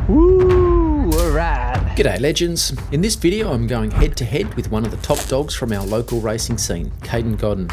Woo, alright. G'day legends. In this video I'm going head to head with one of the top dogs from our local racing scene, Kaiden Godden.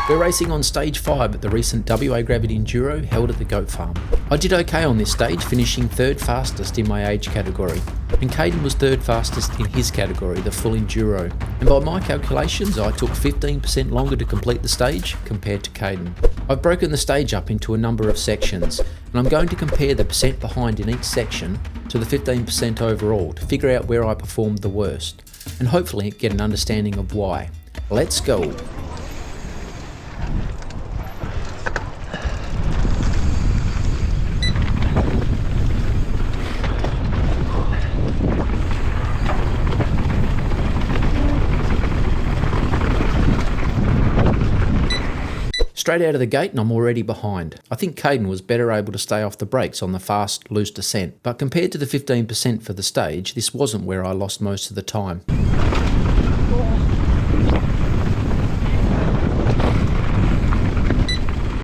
We're racing on stage 5 at the recent WA Gravity Enduro held at the goat farm. I did okay on this stage, finishing 3rd fastest in my age category, and Kaiden was 3rd fastest in his category, the full enduro, and by my calculations I took 15% longer to complete the stage compared to Kaiden. I've broken the stage up into a number of sections, and I'm going to compare the percent behind in each section to the 15% overall to figure out where I performed the worst, and hopefully get an understanding of why. Let's go! Straight out of the gate and I'm already behind. I think Kaiden was better able to stay off the brakes on the fast, loose descent, but compared to the 15% for the stage, this wasn't where I lost most of the time.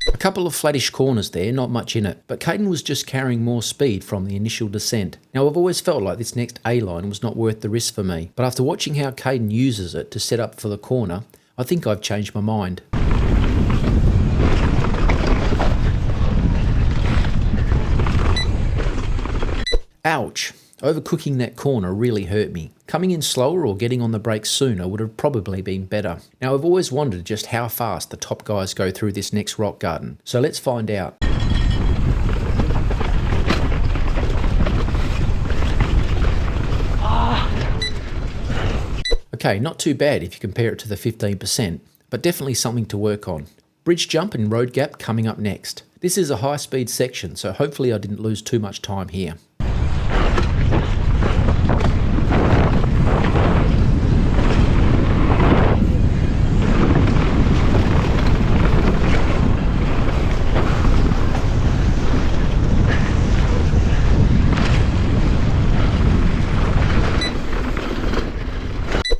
A couple of flattish corners there, not much in it, but Kaiden was just carrying more speed from the initial descent. Now I've always felt like this next A-line was not worth the risk for me, but after watching how Kaiden uses it to set up for the corner, I think I've changed my mind. Ouch! Overcooking that corner really hurt me. Coming in slower or getting on the brakes sooner would have probably been better. Now I've always wondered just how fast the top guys go through this next rock garden, so let's find out. Okay, not too bad if you compare it to the 15%, but definitely something to work on. Bridge jump and road gap coming up next. This is a high speed section, so hopefully I didn't lose too much time here.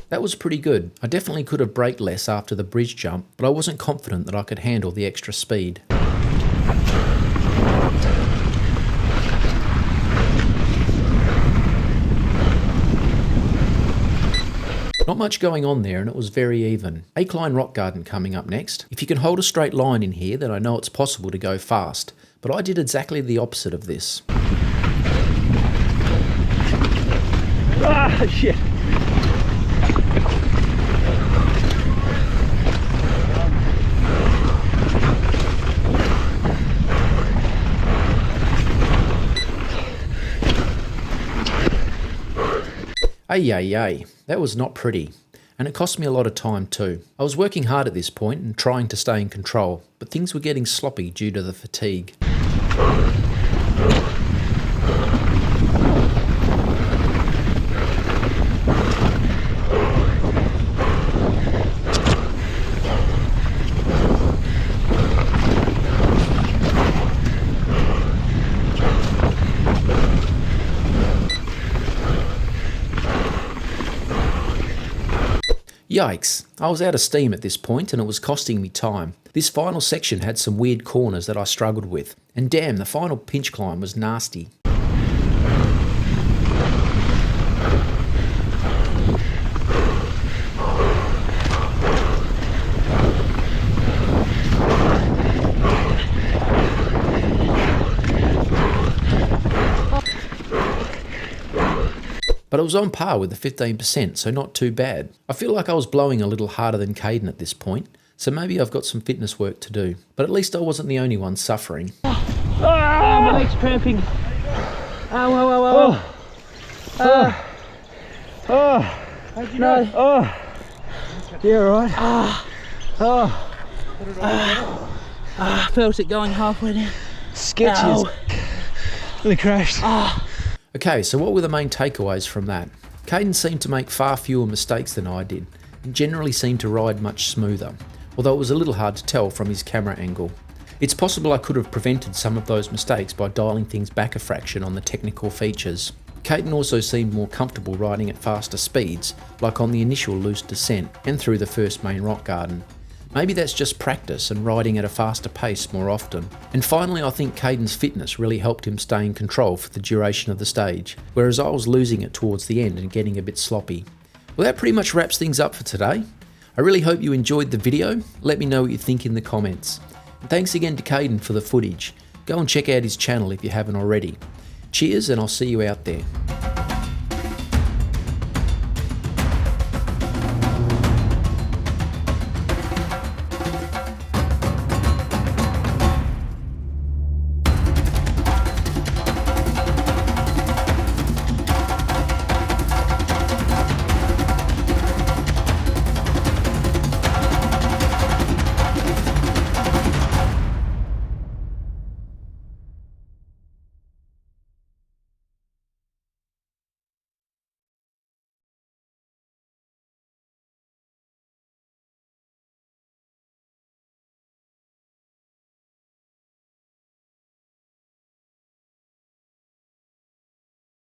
That was pretty good. I definitely could have braked less after the bridge jump, but I wasn't confident that I could handle the extra speed. Not much going on there and it was very even. Incline rock garden coming up next. If you can hold a straight line in here, then I know it's possible to go fast, but I did exactly the opposite of this. Ah, shit. Ay, that was not pretty, and it cost me a lot of time too. I was working hard at this point and trying to stay in control, but things were getting sloppy due to the fatigue. Yikes, I was out of steam at this point and it was costing me time. This final section had some weird corners that I struggled with, and damn, the final pinch climb was nasty. But it was on par with the 15%, so not too bad. I feel like I was blowing a little harder than Kaiden at this point, so maybe I've got some fitness work to do. But at least I wasn't the only one suffering. Oh, my leg's cramping. Ow. How'd you know? Oh. Yeah, all right. Felt it going halfway down. Sketches. Really crashed. Okay, so what were the main takeaways from that? Kaiden seemed to make far fewer mistakes than I did, and generally seemed to ride much smoother, although it was a little hard to tell from his camera angle. It's possible I could have prevented some of those mistakes by dialing things back a fraction on the technical features. Kaiden also seemed more comfortable riding at faster speeds, like on the initial loose descent and through the first main rock garden. Maybe that's just practice and riding at a faster pace more often. And finally, I think Kaiden's fitness really helped him stay in control for the duration of the stage, whereas I was losing it towards the end and getting a bit sloppy. Well, that pretty much wraps things up for today. I really hope you enjoyed the video. Let me know what you think in the comments. And thanks again to Kaiden for the footage. Go and check out his channel if you haven't already. Cheers, and I'll see you out there.